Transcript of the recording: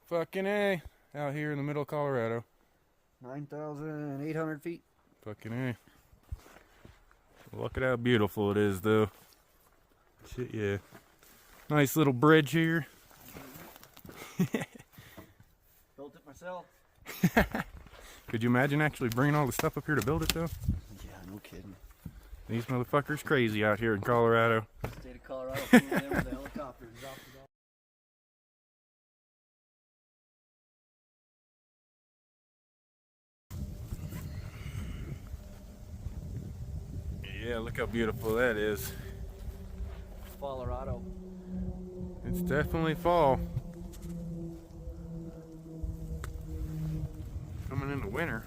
Fucking A. Out here in the middle of Colorado. 9,800 feet. Fucking A. Look at how beautiful it is, though. Shit, yeah. Nice little bridge here. Built it myself. Could you imagine actually bringing all the stuff up here to build it, though? Yeah, no kidding. These motherfuckers crazy out here in Colorado. State of Colorado, flew them with the helicopters off the dock. Yeah, look how beautiful that is. Colorado. It's definitely fall. Coming into winter.